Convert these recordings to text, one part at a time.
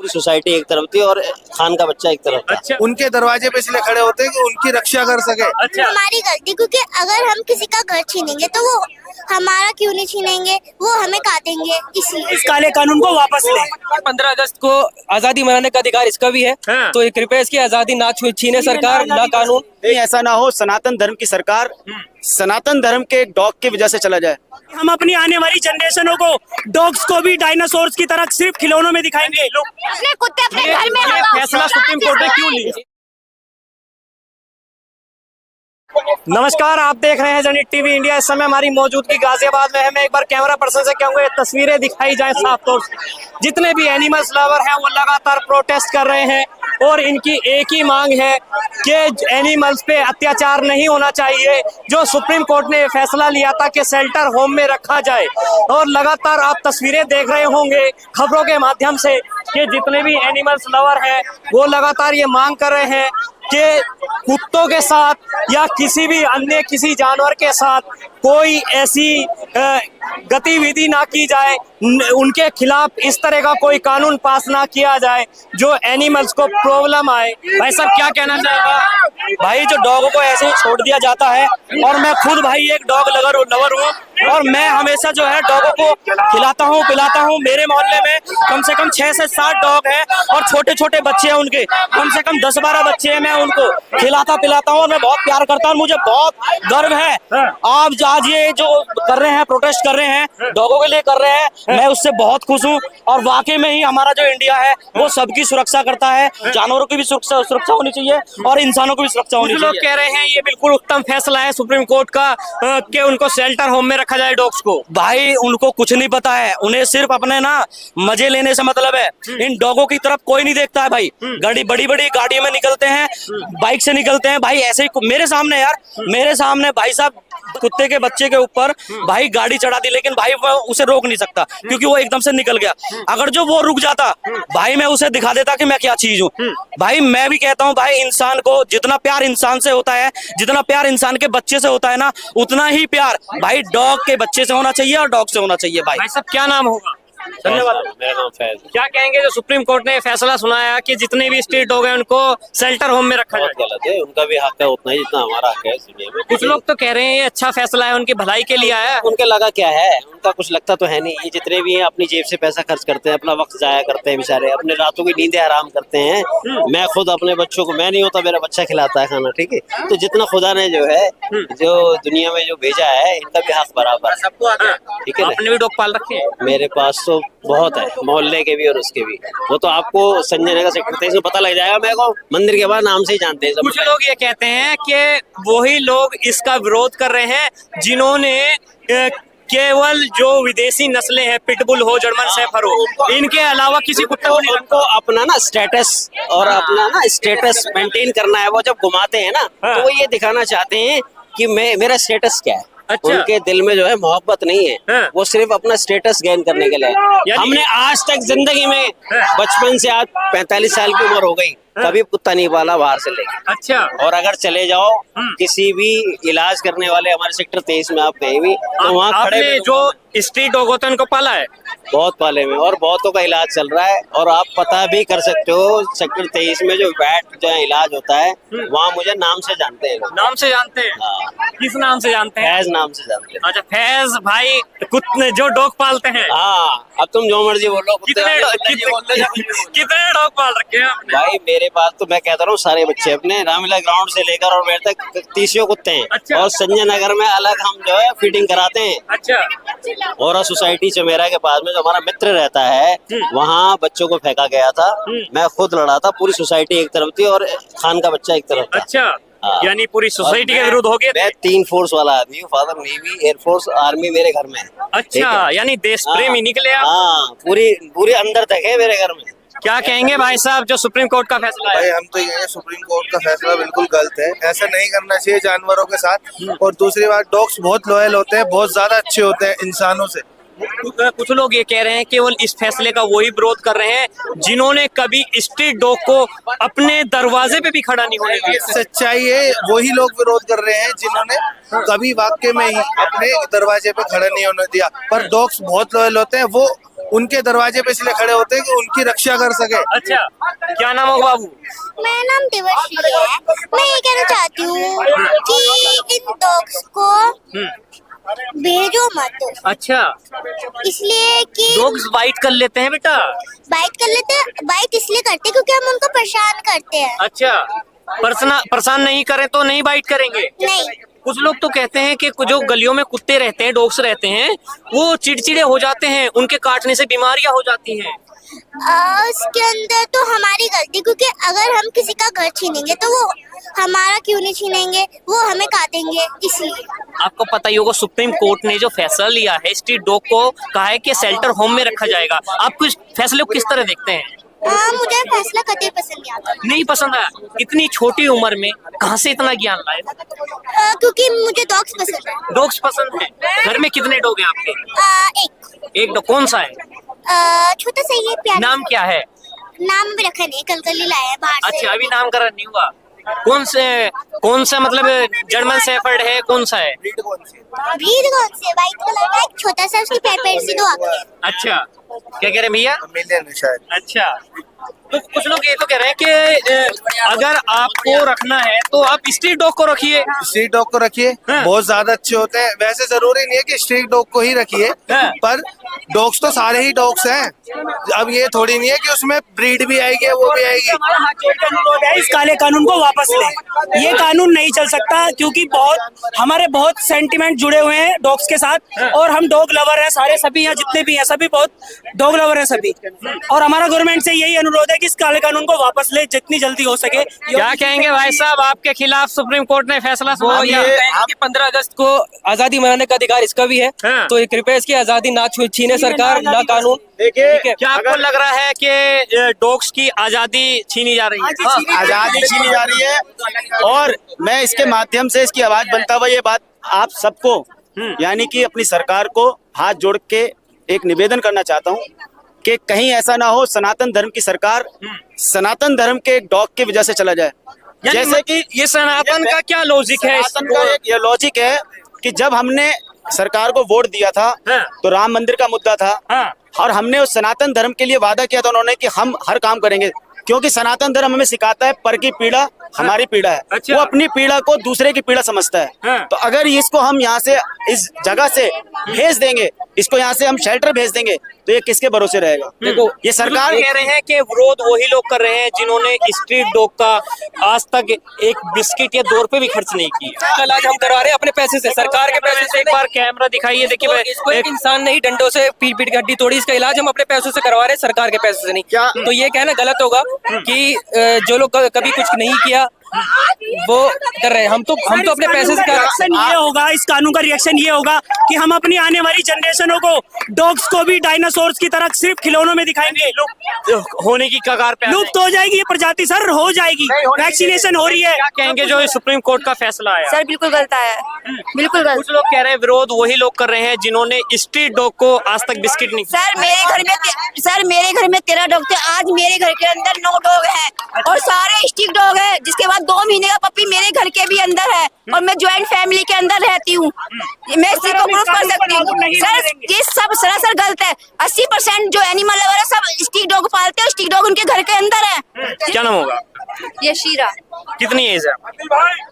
पूरी सोसाइटी एक तरफ थी और खान का बच्चा एक तरफ था। अच्छा उनके दरवाजे पे इसलिए खड़े होते हैं कि उनकी रक्षा कर सके। अच्छा हमारी गलती, क्योंकि अगर हम किसी का घर छीनेंगे तो वो हमारा क्यों नहीं छीनेंगे, वो हमें काटेंगे इसलिए। इस काले कानून को वापस ले। 15 अगस्त को आजादी मनाने का अधिकार इसका भी है, हाँ। तो कृपया इसकी आजादी ना छीने सरकार, ना कानून। नहीं ऐसा ना हो, सनातन धर्म की सरकार सनातन धर्म के डॉग की वजह से चला जाए। हम अपनी आने वाली जनरेशनों को डॉग्स को भी डायनासोर्स की तरह सिर्फ खिलौनों में दिखाएंगे। लोग अपने कुत्ते अपने घर में ये फैसला सुप्रीम कोर्ट ने क्यों लिया? नमस्कार, आप देख रहे हैं जनहित टीवी इंडिया। इस समय हमारी मौजूदगी गाजियाबाद में है। मैं एक बार कैमरा पर्सन से कहूंगा ये तस्वीरें दिखाई जाए साफ तौर से। जितने भी एनिमल्स लवर हैं वो लगातार प्रोटेस्ट कर रहे हैं और इनकी एक ही मांग है कि एनिमल्स पे अत्याचार नहीं होना चाहिए। जो सुप्रीम कोर्ट ने फैसला लिया था कि शेल्टर होम में रखा जाए, और लगातार आप तस्वीरें देख रहे होंगे खबरों के माध्यम से कि जितने भी एनिमल्स लवर हैं वो लगातार ये मांग कर रहे हैं कि कुत्तों के साथ या किसी भी अन्य किसी जानवर के साथ कोई ऐसी गतिविधि ना की जाए, उनके खिलाफ इस तरह का कोई कानून पास ना किया जाए जो एनिमल्स को प्रॉब्लम आए। भाई साहब क्या कहना चाहेगा? भाई जो डॉग को ऐसे ही छोड़ दिया जाता है, और मैं खुद भाई एक डॉग लवर हूँ, और मैं हमेशा जो है डॉगों को खिलाता हूँ पिलाता हूँ। मेरे मोहल्ले में कम से कम 6 से 7 डॉग हैं और छोटे छोटे बच्चे हैं उनके, कम से कम 10-12 बच्चे हैं। मैं उनको खिलाता पिलाता हूँ और मैं बहुत प्यार करता हूँ। मुझे बहुत गर्व है। आप आज ये जो कर रहे हैं, प्रोटेस्ट कर रहे हैं, डॉगों के लिए कर रहे हैं, मैं उससे बहुत खुश हूँ। और वाकई में ही हमारा जो इंडिया है वो सबकी सुरक्षा करता है। जानवरों की भी सुरक्षा होनी चाहिए और इंसानों की भी सुरक्षा होनी कुछ चाहिए। लोग कह रहे हैं ये बिल्कुल उत्तम फैसला है सुप्रीम कोर्ट का कि उनको शेल्टर होम में रखा जाए डॉग्स को। भाई उनको कुछ नहीं पता है, उन्हें सिर्फ अपने ना मजे लेने से मतलब है। इन डॉगों की तरफ कोई नहीं देखता है भाई। गाड़ी बड़ी बड़ी गाड़ियों में निकलते हैं, बाइक से निकलते हैं भाई, ऐसे ही मेरे सामने यार, मेरे सामने भाई साहब कुत्ते के बच्चे के ऊपर भाई गाड़ी चढ़ा दी, लेकिन भाई वो उसे रोक नहीं सकता क्योंकि वो एकदम से निकल गया। अगर जो वो रुक जाता भाई, मैं उसे दिखा देता कि मैं क्या चीज हूँ। भाई मैं भी कहता हूँ भाई, इंसान को जितना प्यार इंसान से होता है, जितना प्यार इंसान के बच्चे से होता है ना, उतना ही प्यार भाई डॉग के बच्चे से होना चाहिए और डॉग से होना चाहिए। भाई भाई साहब क्या नाम होगा? धन्यवाद। मेरा नाम फैज। क्या कहेंगे जो सुप्रीम कोर्ट ने फैसला सुनाया कि जितने भी स्ट्रीट डॉग हैं उनको शेल्टर होम में रखा बहुत जाए? गलत है, उनका भी हक है उतना ही जितना हमारा हक है इस दुनिया में। कुछ लोग तो कह रहे हैं ये अच्छा फैसला है, उनकी भलाई के लिए आया है। उनके लगा क्या है, उनका कुछ लगता तो है नहीं। ये जितने भी हैं अपनी जेब से पैसा खर्च करते हैं, अपना वक्त जाया करते हैं बेचारे, अपने रातों की नींदें हराम करते हैं। मैं खुद अपने बच्चों को, मैं नहीं होता मेरा बच्चा खिलाता है खाना, ठीक है। तो जितना खुदा ने जो है जो दुनिया में जो भेजा है, इनका भी हक बराबर है, सबको आता है। ठीक है ना। आपने भी डॉग पाल रखे हैं? मेरे पास तो बहुत है, मोहल्ले के भी और उसके भी। वो तो आपको संजय नगर सेक्टर 23 में पता लग जाएगा। मेरे को मंदिर के बाद नाम से ही जानते हैं सब। कुछ लोग ये कहते हैं कि वही लोग इसका विरोध कर रहे हैं जिन्होंने केवल जो विदेशी नस्लें हैं, पिटबुल हो, जर्मन शेफर्ड हो, इनके अलावा किसी कुत्ते को नहीं रखा। उनको अपना ना स्टेटस और अपना ना स्टेटस मेंटेन करना है। वो जब घुमाते हैं ना तो वो ये दिखाना चाहते हैं कि मेरा स्टेटस क्या है। अच्छा। उनके दिल में जो है मोहब्बत नहीं है, हाँ। वो सिर्फ अपना स्टेटस गेन करने के लिए। हमने आज तक जिंदगी में बचपन से आज 45 साल की उम्र हो गई, कभी कुत्ता नहीं पाला बाहर से लेके। अच्छा। और अगर चले जाओ किसी भी इलाज करने वाले हमारे सेक्टर 23 में आप कहीं भी, तो वहाँ खड़े आपने जो स्ट्रीट डॉग होता है उनको पाला है? बहुत पाले में, और बहुतों का इलाज चल रहा है। और आप पता भी कर सकते हो सेक्टर 23 में जो वैट जो है इलाज होता है, वहाँ मुझे नाम से जानते हैं लोग। नाम से जानते हैं? हाँ। किस नाम से जानते हैं? फैज नाम से जानते हैं। अच्छा, फैज भाई कुत्ते जो डॉग पालते हैं। हाँ, अब तुम जो मर्जी बोलो, कुत्ते कितने वाले बोल लो। कितने डॉग पाल रखे हैं आपने? भाई मेरे पास तो मैं कहता हूँ सारे बच्चे अपने रामलीला ग्राउंड से लेकर और मेरे तक 30 कुत्ते हैं। अच्छा। और संजय नगर में अलग हम जो है फीडिंग कराते हैं। अच्छा। और सोसाइटी चमेरा के पास में जो हमारा मित्र रहता है, वहाँ बच्चों को फेंका गया था। मैं खुद लड़ा था, पूरी सोसाइटी एक तरफ थी और खान का बच्चा एक तरफ था। अच्छा। हाँ। यानी पूरी सोसाइटी के विरुद्ध हो गए थे? मैं 3 फोर्स वाला आदमी हूँ, फादर नेवी, एयरफोर्स, आर्मी मेरे घर में है। ठीक अच्छा, है? यानी देश प्रेमी निकले आप। हाँ, पूरी अंदर तक है मेरे घर में। क्या कहेंगे भाई साहब जो सुप्रीम कोर्ट का फैसला भाई है? हम तो ये सुप्रीम कोर्ट का फैसला बिल्कुल गलत है। ऐसा नहीं करना चाहिए जानवरों के साथ। और दूसरी बात, डॉग्स बहुत लॉयल होते हैं, बहुत ज्यादा अच्छे होते हैं इंसानों से। कुछ लोग ये कह रहे हैं केवल इस फैसले का वही विरोध कर रहे हैं जिन्होंने कभी स्ट्रीट डॉग को अपने दरवाजे पे भी खड़ा नहीं होने दिया। सच्चाई है, वही लोग विरोध कर रहे हैं जिन्होंने कभी वाकई में ही अपने दरवाजे पे खड़ा नहीं होने दिया। पर डॉग्स बहुत लॉयल होते हैं, वो उनके दरवाजे पे इसलिए खड़े होते हैं कि उनकी रक्षा कर सके। अच्छा, क्या नाम होगा बाबू? मेरा नाम देवश्री है। मैं ये कहना चाहती हूँ कि इन डॉग्स को भेजो मत, अच्छा, इसलिए कि डॉग्स बाइट कर लेते हैं बेटा। बाइट कर लेते हैं। बाइट इसलिए करते हैं क्योंकि हम उनको परेशान करते हैं। अच्छा, परेशान नहीं करें तो नहीं बाइट करेंगे। नहीं, कुछ लोग तो कहते हैं कि जो गलियों में कुत्ते रहते हैं, डॉग्स रहते हैं, वो चिड़चिड़े हो जाते हैं, उनके काटने से बीमारियां हो जाती हैं। उसके अंदर तो हमारी गलती, क्योंकि अगर हम किसी का घर छीनेंगे तो वो हमारा क्यों नहीं छीनेंगे, वो हमें काटेंगे, इसलिए। आपको पता ही होगा सुप्रीम कोर्ट ने जो फैसला लिया है, स्ट्रीट डॉग को कहा है कि शेल्टर होम में रखा जाएगा। आपको इस फैसले को किस तरह देखते हैं? मुझे फैसला कतई पसंद नहीं आता। नहीं पसंद आया? इतनी छोटी उम्र में कहाँ से इतना ज्ञान लाए? क्योंकि मुझे डॉग्स पसंद है। डॉग्स पसंद है। घर में कितने डॉग हैं आपके? एक डॉग। कौन सा है? छोटा सा ही है, प्यारा। नाम क्या है? नाम भी रखा नहीं, कल ही लाया है बाहर से। अच्छा, अभी नामकरण नहीं हुआ। कौन सा मतलब जर्मन शेफर्ड है, कौन सा है? ब्रीड कौन से? व्हाइट कलर का एक छोटा सा, उसकी पैर सी 2 आंखें हैं। अच्छा, क्या कह रहे हैं भैया? मिलियन शायद। अच्छा, तो कुछ लोग ये तो कह रहे हैं कि अगर आपको रखना है तो आप स्ट्रीट डॉग को रखिए। स्ट्रीट डॉग को रखिए, हाँ। बहुत ज्यादा अच्छे होते हैं। वैसे जरूरी नहीं है कि स्ट्रीट डॉग को ही रखिए, हाँ। पर डॉग्स तो सारे ही डॉग्स हैं। अब ये थोड़ी नहीं है कि उसमें ब्रीड भी आएगी, वो भी आएगी। हमारा हाथ जोड़ के अनुरोध है, इस काले कानून को वापस लें। ये कानून नहीं चल सकता, क्योंकि हमारे बहुत सेंटिमेंट जुड़े हुए हैं डॉग्स के साथ, और हम डॉग लवर हैं सारे, सभी यहाँ जितने भी हैं सभी बहुत डॉग लवर हैं सभी। और हमारा गवर्नमेंट से यही अनुरोध है कि इस काले कानून को वापस ले जितनी जल्दी हो सके। क्या कहेंगे भाई साहब, आपके खिलाफ सुप्रीम कोर्ट ने फैसला सुना दिया? कि 15 अगस्त को आजादी मनाने का अधिकार इसका भी है, हाँ। तो कृपया इसकी आजादी ना छीने सरकार, ना कानून। देखिए, क्या आपको लग रहा है कि डॉग्स की आजादी छीनी जा रही है? आजादी छीनी जा रही है, और मैं इसके माध्यम से इसकी आवाज बनता हुआ ये बात आप सबको, यानी कि अपनी सरकार को हाथ जोड़ के एक निवेदन करना चाहता हूँ कि कहीं ऐसा ना हो सनातन धर्म की सरकार सनातन धर्म के डॉग की वजह से चला जाए। जैसे कि ये सनातन का क्या लॉजिक है? सनातन का एक ये लॉजिक है कि जब हमने सरकार को वोट दिया था, हाँ। तो राम मंदिर का मुद्दा था, हाँ। और हमने उस सनातन धर्म के लिए वादा किया था उन्होंने कि हम हर काम करेंगे, क्योंकि सनातन धर्म हमें सिखाता है पर की पीड़ा हमारी पीड़ा है। अच्छा। वो अपनी पीड़ा को दूसरे की पीड़ा समझता है। हाँ। तो अगर इसको हम यहाँ से इस जगह से भेज देंगे, इसको यहाँ से हम शेल्टर भेज देंगे, तो ये किसके भरोसे रहेगा? देखो, ये सरकार कह रहे हैं कि विरोध वही लोग कर रहे हैं जिन्होंने स्ट्रीट डॉग का आज तक एक बिस्किट या 2 रुपए भी खर्च नहीं किया। कल आज हम करवा रहे हैं अपने पैसे से, सरकार के पैसे से। एक बार कैमरा दिखाइए, देखिए भाई, इसको एक इंसान नहीं डंडों से पीट पीट के हड्डी तोड़ी, इसका इलाज हम अपने पैसों से करवा रहे हैं, सरकार के पैसे से नहीं। क्या? तो ये कहना गलत होगा कि जो लोग कभी कुछ नहीं किया वो कर रहे हैं। हम तो अपने पैसे से रिएक्शन ये होगा, इस कानून का रिएक्शन ये होगा कि हम अपनी आने वाली जनरेशनों को डॉग्स को भी डायनासोर्स की तरह सिर्फ खिलौनों में दिखाएंगे। होने की कगार पे लुप्त हो जाएगी ये प्रजाति सर, हो जाएगी। वैक्सीनेशन हो रही है। क्या कहेंगे जो सुप्रीम कोर्ट का फैसला आया? सर बिल्कुल गलत है, बिल्कुल गलत। कुछ लोग कह रहे हैं विरोध वही लोग कर रहे हैं जिन्होंने स्ट्रीट डॉग को आज तक बिस्किट नहीं। सर मेरे घर में 13 डॉग थे, आज मेरे घर के अंदर 9 डॉग हैं, और सारे स्टिक डॉग है, जिसके बाद 2 महीने का पप्पी मेरे घर के भी अंदर है, और मैं ज्वाइंट फैमिली के अंदर रहती हूँ। मैं इसी को प्रूफ कर सकती हूँ। सर ये सब सरासर गलत है। 80% जो एनिमल लवर है सब स्टिक डॉग पालते हैं, स्टिक डॉग उनके घर के अंदर है। क्या नाम होगा? यशीरा। कितनी एज है?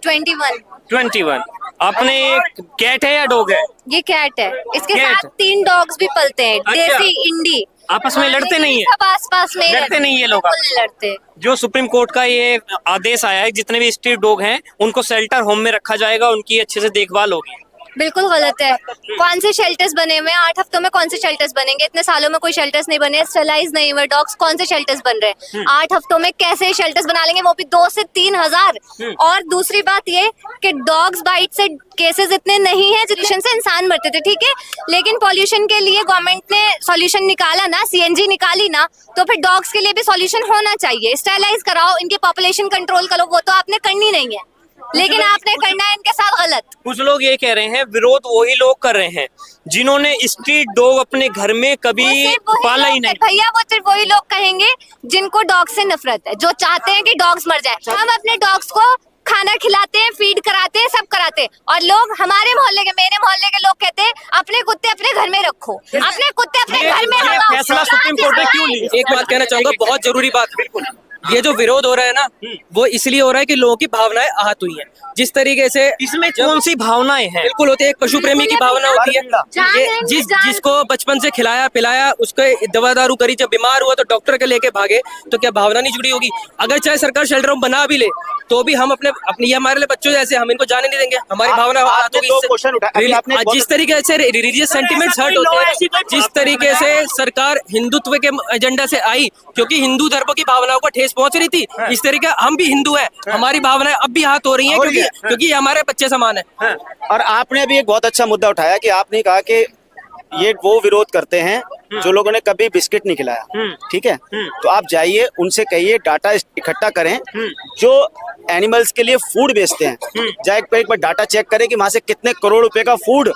21। 21। अपने एक कैट है या डॉग है? ये कैट है, इसके कैट। साथ 3 डॉग्स भी पलते हैं, अच्छा। देसी इंडी। आपस में लड़ते नहीं है? सब आस-पास में लड़ते नहीं है लोग? बिल्कुल नहीं लड़ते। जो सुप्रीम कोर्ट का ये आदेश आया है, जितने भी स्ट्रीट डॉग हैं उनको शेल्टर होम में रखा जाएगा, उनकी अच्छे से देखभाल होगी। बिल्कुल गलत है। कौन से शेल्टर्स बने हुए हैं? 8 हफ्तों में कौन से शेल्टर्स बनेंगे? इतने सालों में कोई शेल्टर्स नहीं बने, स्टरलाइज नहीं हुए डॉग्स, कौन से शेल्टर्स बन रहे हैं? 8 हफ्तों में कैसे शेल्टर्स बना लेंगे, वो भी 2 से 3 हजार। और दूसरी बात ये कि डॉग्स बाइट से केसेस इतने नहीं है, पॉल्यूशन से इंसान मरते थे, ठीक है, लेकिन पॉल्यूशन के लिए गवर्नमेंट ने सॉल्यूशन निकाला ना, CNG निकाली ना, तो फिर डॉग्स के लिए भी सॉल्यूशन होना चाहिए। स्टरलाइज कराओ, इनकी पॉपुलेशन कंट्रोल करो, वो तो आपने करनी नहीं है, लेकिन आपने करना है इनके साथ गलत। कुछ लोग ये कह रहे हैं विरोध वही लोग कर रहे हैं जिन्होंने स्ट्रीट डॉग अपने घर में कभी पाला ही नहीं। भैया वो सिर्फ वही लोग कहेंगे जिनको डॉग से नफरत है, जो चाहते हैं कि डॉग्स मर जाए। हम अपने डॉग्स को खाना खिलाते हैं, फीड कराते हैं, सब कराते हैं। और लोग हमारे मोहल्ले के, मेरे मोहल्ले के लोग कहते हैं अपने कुत्ते अपने घर में रखो, अपने कुत्ते अपने घर में ये रखो। फैसला सुप्रीम कोर्ट ने क्यों लिया? एक बात कहना चाहूंगा, बहुत जरूरी बात। बिल्कुल, ये जो विरोध हो रहा है ना, वो इसलिए हो रहा है कि लोगों की भावनाएं आहत हुई हैं। जिस तरीके से इसमें कौन सी भावनाएं हैं? बिल्कुल होती है, एक पशु प्रेमी की भावना होती है। ये जिसको बचपन से खिलाया पिलाया, उसके दवा दारू करी, जब बीमार हुआ तो डॉक्टर के लेके भागे, तो क्या भावना नहीं जुड़ी होगी? अगर चाहे सरकार शेल्टर होम बना भी ले, तो भी हम अपनी ये हमारे लिए बच्चों जैसे, हम इनको जाने नहीं देंगे। हमारी भावना आहत होगी। जिस तरीके से रिलीजियस सेंटिमेंट्स हर्ट होते हैं, जिस तरीके से सरकार हिंदुत्व के एजेंडा से आई, क्योंकि हिंदू धर्म की भावनाओं को ठेस पहुंच रही थी, इस तरीके हम भी हिंदू हैं, हमारी भावनाएं अब भी आहत हो रही हैं, क्योंकि ये हमारे बच्चे समान है। और आपने अभी एक बहुत अच्छा मुद्दा उठाया कि आपने कहा कि ये वो विरोध करते हैं जो लोगों ने कभी बिस्किट नहीं खिलाया, ठीक है? तो आप जाइए, उनसे कहिए डाटा इकट्ठा करें, जो एनिमल्स के लिए फूड बेचते हैं, जाए एक बार डाटा चेक करें कि वहां से कितने करोड़ रुपए का फूड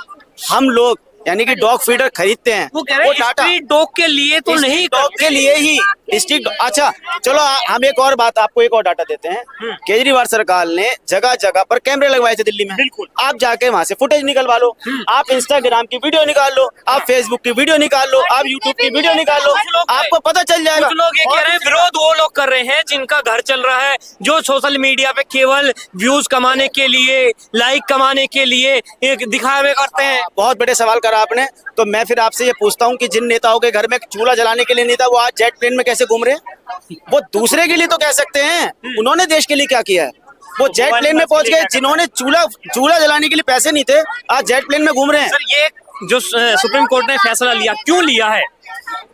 हम लोग यानी कि डॉग फीडर खरीदते हैं। वो कह रहे हैं स्ट्रीट डॉग के लिए तो नहीं, डॉग के लिए ही स्ट्रीट। अच्छा चलो, हम एक और बात, आपको एक और डाटा देते हैं। केजरीवाल सरकार ने जगह जगह पर कैमरे लगवाए थे दिल्ली में। बिल्कुल, आप जाके वहां से फुटेज निकलवा लो, आप इंस्टाग्राम की वीडियो निकाल लो, आप फेसबुक की वीडियो निकाल लो, आप यूट्यूब की वीडियो निकाल लो, आपको पता चल जाएगा। कुछ लोग ये कह रहे हैं विरोध वो लोग कर रहे हैं जिनका घर चल रहा है, जो सोशल मीडिया पे केवल व्यूज कमाने के लिए, लाइक कमाने के लिए एक दिखावे करते हैं। बहुत बड़े सवाल करा आपने, तो मैं फिर आपसे ये पूछता हूँ कि जिन नेताओं के घर में चूल्हा जलाने के लिए नहीं था, वो आज जेट प्लेन में कैसे घूम रहे हैं? वो दूसरे के लिए तो कह सकते हैं, उन्होंने देश के लिए क्या किया है? वो जेट प्लेन में पहुंच गए, जिन्होंने चूल्हा जलाने के लिए पैसे नहीं थे, आज जेट प्लेन में घूम रहे हैं। सर, ये जो सुप्रीम कोर्ट ने फैसला लिया, क्यों लिया है?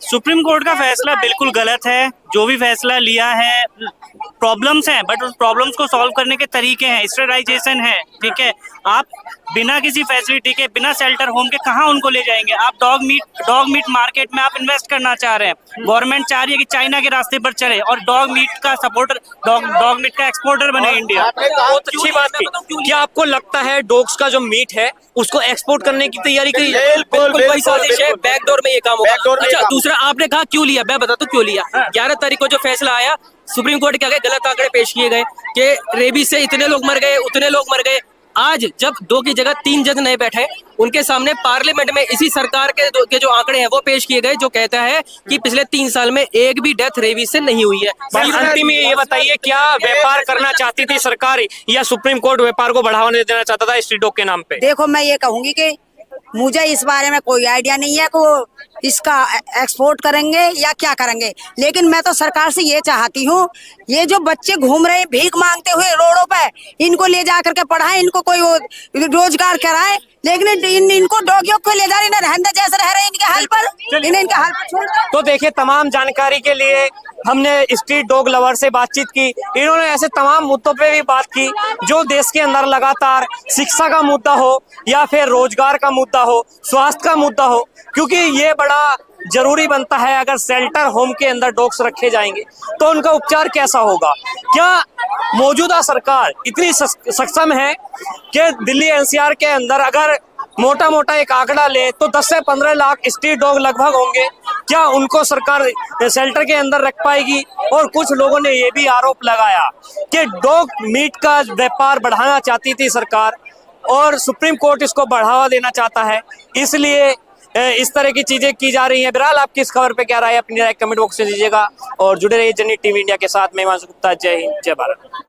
सुप्रीम कोर्ट का फैसला बिल्कुल गलत है। जो भी फैसला लिया है, प्रॉब्लम्स हैं, बट उस प्रॉब्लम्स को सॉल्व करने के तरीके हैं, स्टैंडर्डाइजेशन है, ठीक है। आप बिना किसी फैसिलिटी के, बिना शेल्टर होम के कहाँ उनको ले जाएंगे? आप डॉग मीट मार्केट में आप इन्वेस्ट करना चाह रहे हैं, गवर्नमेंट चाह रही है कि चाइना के रास्ते पर चले और डॉग मीट का सपोर्टर, डॉग मीट का एक्सपोर्टर बने इंडिया। बहुत अच्छी बात की। क्या आपको लगता है डॉग्स का जो मीट है उसको एक्सपोर्ट करने की तैयारी करी? बिल्कुल वही साजिश है, बैकडोर में ये काम होगा। अच्छा, दूसरा आपने कहा क्यों लिया, मैं बताता हूँ क्यों लिया। 11 तारीख को जो फैसला आया, सुप्रीम कोर्ट क्या गए, गलत आंकड़े पेश किए गए कि रेबीज से इतने लोग मर गए, उतने लोग मर गए। आज जब 2 की जगह 3 जज नहीं बैठे, उनके सामने पार्लियामेंट में इसी सरकार के जो आंकड़े हैं वो पेश किए गए, जो कहता है कि पिछले 3 साल में एक भी डेथ रेबीज से नहीं हुई है। अंतिम में ये बताइए, क्या व्यापार करना चाहती थी सरकार या सुप्रीम कोर्ट व्यापार को बढ़ावा नहीं देना चाहता था स्ट्रीट डॉग के नाम पे? देखो, मैं ये कहूंगी कि मुझे इस बारे में कोई आइडिया नहीं है कि वो इसका एक्सपोर्ट करेंगे या क्या करेंगे, लेकिन मैं तो सरकार से ये चाहती हूँ, ये जो बच्चे घूम रहे हैं भीख मांगते हुए रोडों पे, इनको ले जा करके पढ़ाएं, इनको कोई रोजगार कराएं, लेकिन इनको डॉगियों को ले जा रहे, रहने जैसे रह रहे हैं इनके हाल पर, इनके हाल पर छोड़। तो देखिए, तमाम जानकारी के लिए हमने स्ट्रीट डॉग लवर से बातचीत की। इन्होंने ऐसे तमाम मुद्दों पे भी बात की जो देश के अंदर लगातार शिक्षा का मुद्दा हो या फिर रोजगार का मुद्दा हो, स्वास्थ्य का मुद्दा हो, क्योंकि ये बड़ा जरूरी बनता है। अगर शेल्टर होम के अंदर डॉग्स रखे जाएंगे तो उनका उपचार कैसा होगा? क्या मौजूदा सरकार इतनी सक्षम है कि दिल्ली एनसीआर के अंदर अगर मोटा मोटा एक आंकड़ा ले तो 10 से 15 लाख स्ट्रीट डॉग लगभग होंगे, क्या उनको सरकार शेल्टर के अंदर रख पाएगी? और कुछ लोगों ने ये भी आरोप लगाया कि डॉग मीट का व्यापार बढ़ाना चाहती थी सरकार और सुप्रीम कोर्ट इसको बढ़ावा देना चाहता है, इसलिए इस तरह की चीजें की जा रही हैं। बहरहाल आपकी इस खबर पे क्या राय है, अपनी राय कमेंट बॉक्स में दीजिएगा और जुड़े रहिए जनहित टीवी इंडिया के साथ। मैं हिमांशु गुप्ता, जय हिंद, जय भारत।